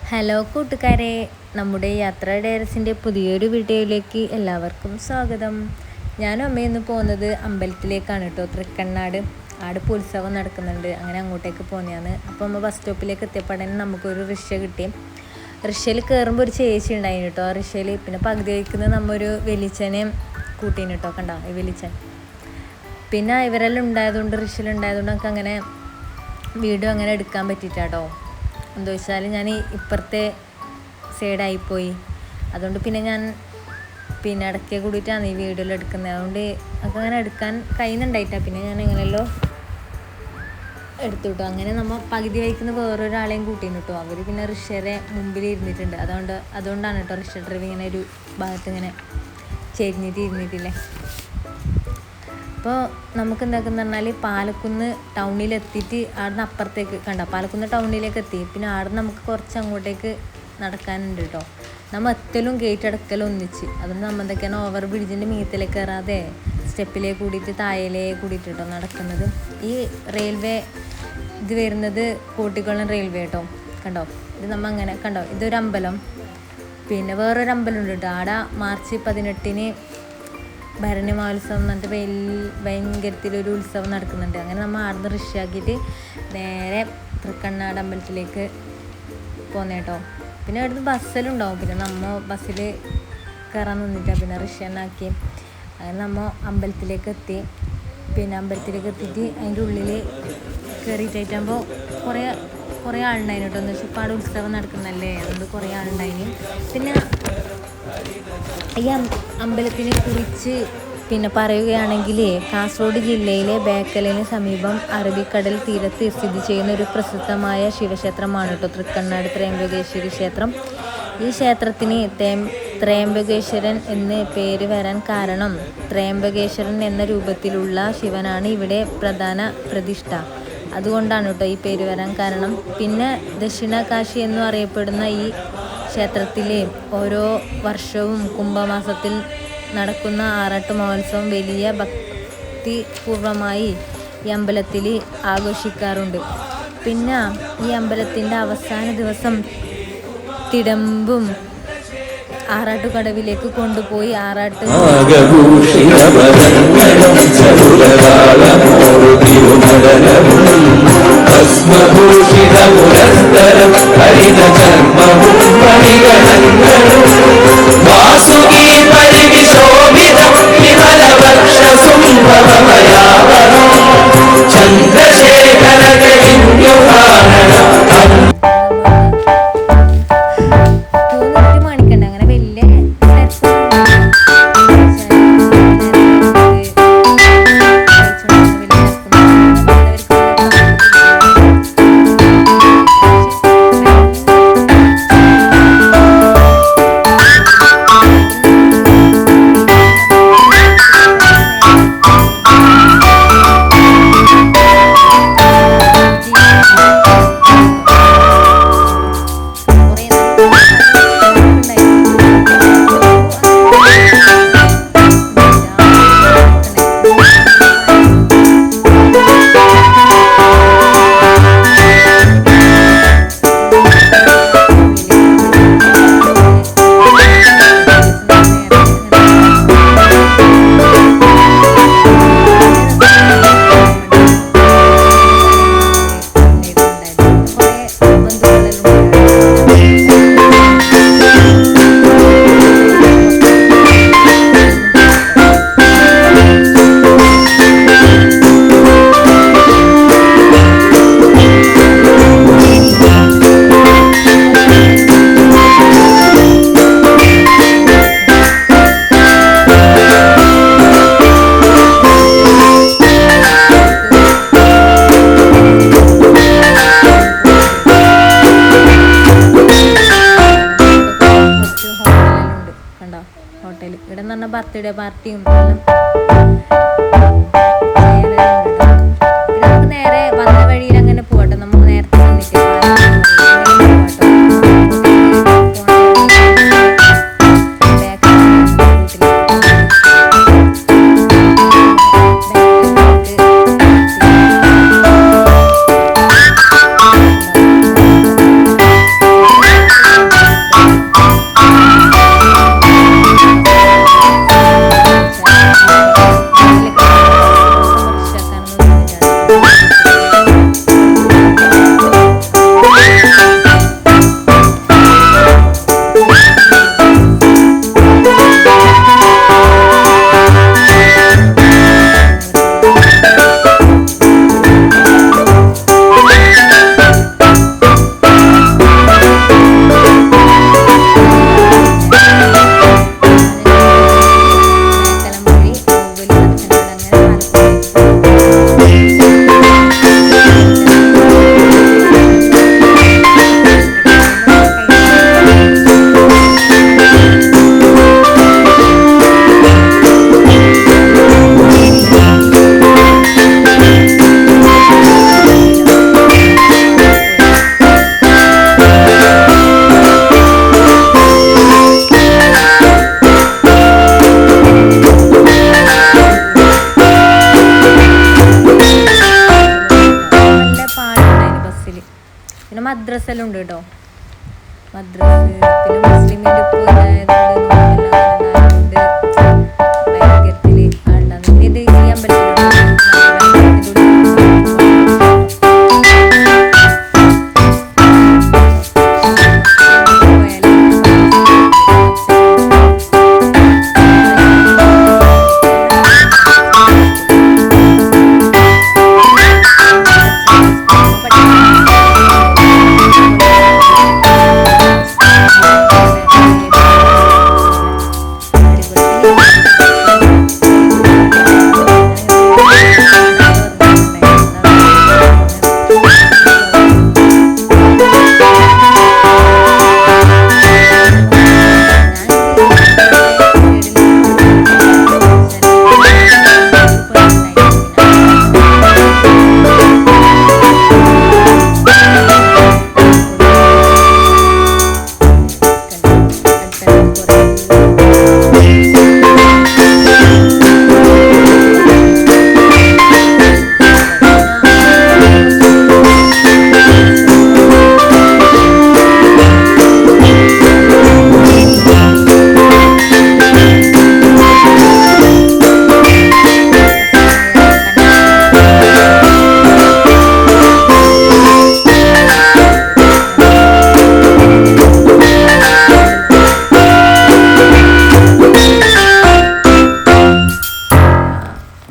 Hello കൂട്ടുകാരെ, നമ്മുടെ യാത്രാ ഡയറീസിൻ്റെ പുതിയൊരു വീഡിയോയിലേക്ക് എല്ലാവർക്കും സ്വാഗതം. ഞാനും അമ്മയൊന്ന് പോകുന്നത് അമ്പലത്തിലേക്കാണ് കേട്ടോ. തൃക്കണ്ണാട് ആട് ഉത്സവം നടക്കുന്നുണ്ട്. അങ്ങനെ അങ്ങോട്ടേക്ക് പോകുന്നതാണ്. അപ്പോൾ അമ്മ ബസ് സ്റ്റോപ്പിലേക്ക് എത്തിയപ്പോഴേ നമുക്കൊരു റിക്ഷ കിട്ടി. റിക്ഷയിൽ കയറുമ്പോൾ ഒരു ചേച്ചി ഉണ്ടായിരുന്നു കേട്ടോ. ആ റിക്ഷയിൽ പിന്നെ പകുതി വയ്ക്കുന്നത് നമ്മൊരു വെളിച്ചനെ കൂട്ടീന് കേട്ടോ. കണ്ടോ ഈ വെളിച്ചൻ. പിന്നെ ഇവരെല്ലാം ഉണ്ടായതുകൊണ്ട് റിക്ഷയിലുണ്ടായതുകൊണ്ട് നമുക്ക് അങ്ങനെ വീഡിയോ അങ്ങനെ എടുക്കാൻ പറ്റിയിട്ടാട്ടോ. എന്താ വെച്ചാൽ ഞാൻ ഇപ്പുറത്തെ സൈഡായിപ്പോയി. അതുകൊണ്ട് പിന്നെ ഞാൻ ഇടയ്ക്ക് കൂടിയിട്ടാണ് ഈ വീഡിയോയിൽ എടുക്കുന്നത്. അതുകൊണ്ട് നമുക്ക് അങ്ങനെ എടുക്കാൻ കഴിയുന്നുണ്ടായിട്ടാണ്. പിന്നെ ഞാൻ എങ്ങനെയല്ലോ എടുത്തു കിട്ടും. അങ്ങനെ നമ്മൾ പകുതി വഹിക്കുന്ന വേറൊരാളെയും കൂട്ടിന് കിട്ടും. അവർ പിന്നെ റിക്ഷയുടെ മുമ്പിൽ ഇരുന്നിട്ടുണ്ട്. അതുകൊണ്ടാണ് കേട്ടോ റിക്ഷ ഡ്രൈവ് ഇങ്ങനെ ഒരു ഭാഗത്ത് ഇങ്ങനെ ചെരിഞ്ഞിട്ട് ഇരുന്നിട്ടില്ലേ. അപ്പോൾ നമുക്ക് എന്താക്കുന്ന പറഞ്ഞാൽ പാലക്കുന്ന് ടൗണിലെത്തിയിട്ട് ആടുന്ന് അപ്പുറത്തേക്ക് പാലക്കുന്ന് ടൗണിലേക്ക് എത്തി. പിന്നെ ആടുന്ന് നമുക്ക് കുറച്ച് അങ്ങോട്ടേക്ക് നടക്കാനുണ്ട് കേട്ടോ. നമ്മൾ എത്തലും ഗേറ്റ് അടക്കലും ഒന്നിച്ച്. അതുകൊണ്ട് നമ്മൾ എന്തൊക്കെയാണ് ഓവർ ബ്രിഡ്ജിൻ്റെ മീത്തിലേക്ക് കയറാതെ സ്റ്റെപ്പിലേക്ക് കൂടിയിട്ട് താഴേലേ കൂടിയിട്ട് കേട്ടോ നടക്കുന്നത്. ഈ റെയിൽവേ ഇത് വരുന്നത് കോട്ടിക്കുളം റെയിൽവേ കേട്ടോ. കണ്ടോ ഇത് നമ്മൾ അങ്ങനെ കണ്ടോ. ഇതൊരു അമ്പലം. പിന്നെ വേറൊരു അമ്പലം ഉണ്ട് കേട്ടോ. ആടെ മാർച്ച് 18 ഭരണി മഹോത്സവം എന്നിട്ട് ഭയങ്കരത്തിലൊരു ഉത്സവം നടക്കുന്നുണ്ട്. അങ്ങനെ നമ്മൾ ആടുന്ന് റിക്ഷയാക്കിയിട്ട് നേരെ തൃക്കണ്ണാട് അമ്പലത്തിലേക്ക് പോന്നേട്ടോ. പിന്നെ അവിടുന്ന് ബസ്സിലുണ്ടാവും. പിന്നെ നമ്മൾ ബസ്സിൽ കയറാൻ നിന്നിട്ടാണ് പിന്നെ റിക്ഷ ആക്കി. അങ്ങനെ നമ്മൾ അമ്പലത്തിലേക്ക് എത്തി. പിന്നെ അമ്പലത്തിലേക്ക് എത്തിയിട്ട് അതിൻ്റെ ഉള്ളിൽ കയറിയിട്ടാകുമ്പോൾ കുറേ ആളുണ്ടായിരുന്നു കേട്ടോ. എന്ന് വെച്ചാൽ ഇപ്പോൾ അവിടെ ഉത്സവം നടക്കുന്നല്ലേ, അതുകൊണ്ട് കുറേ ആളുണ്ടായിന്. പിന്നെ ഈ അമ്പലത്തിനെ കുറിച്ച് പിന്നെ പറയുകയാണെങ്കിൽ കാസർഗോഡ് ജില്ലയിലെ ബേക്കലിന് സമീപം അറബിക്കടൽ തീരത്ത് സ്ഥിതി ചെയ്യുന്ന ഒരു പ്രസിദ്ധമായ ശിവക്ഷേത്രമാണ് കേട്ടോ തൃക്കണ്ണാട് ത്രയംബകേശ്വരി ക്ഷേത്രം. ഈ ക്ഷേത്രത്തിന് ത്രയംബകേശ്വരൻ എന്ന് പേര് വരാൻ കാരണം ത്രയംബകേശ്വരൻ എന്ന രൂപത്തിലുള്ള ശിവനാണ് ഇവിടെ പ്രധാന പ്രതിഷ്ഠ. അതുകൊണ്ടാണ് കേട്ടോ ഈ പേര് വരാൻ കാരണം. പിന്നെ ദക്ഷിണകാശി എന്നും അറിയപ്പെടുന്ന ഈ ക്ഷേത്രത്തിൽ ഓരോ വർഷവും കുംഭമാസത്തിൽ നടക്കുന്ന ആറാട്ട് മഹോത്സവം വലിയ ഭക്തിപൂർവമായി ഈ അമ്പലത്തിൽ ആഘോഷിക്കാറുണ്ട്. പിന്നെ ഈ അമ്പലത്തിൻ്റെ അവസാന ദിവസം തിടമ്പും ആറാട്ടുകടവിലേക്ക് കൊണ്ടുപോയി ആറാട്ട് ഹോട്ടൽ ഇവിടെ എന്ന് പറഞ്ഞാൽ ബർത്ത്ഡേ പാർട്ടിയും നമുക്ക് നേരെ വന്ന വഴിയിൽ അങ്ങനെ പോകട്ടെ. നമ്മൾ നേരത്തെ വന്നിട്ട് മദ്രസ എല്ലാം ഉണ്ട് കേട്ടോ. മദ്രസ് പിന്നെ മുസ്ലിമിൻ്റെ ഇപ്പോൾ ഇതായതുകൊണ്ട് ഭയങ്കരത്തിൽ ആണ്ടാന്ന് ഇത് ഈ അമ്പലത്തിലുണ്ട്.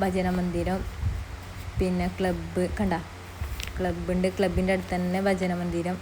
ഭജന മന്ദിരം പിന്നെ ക്ലബ്ബ് കണ്ട ക്ലബ്ബുണ്ട്. ക്ലബിൻ്റെ അടുത്ത് തന്നെ ഭജന മന്ദിരം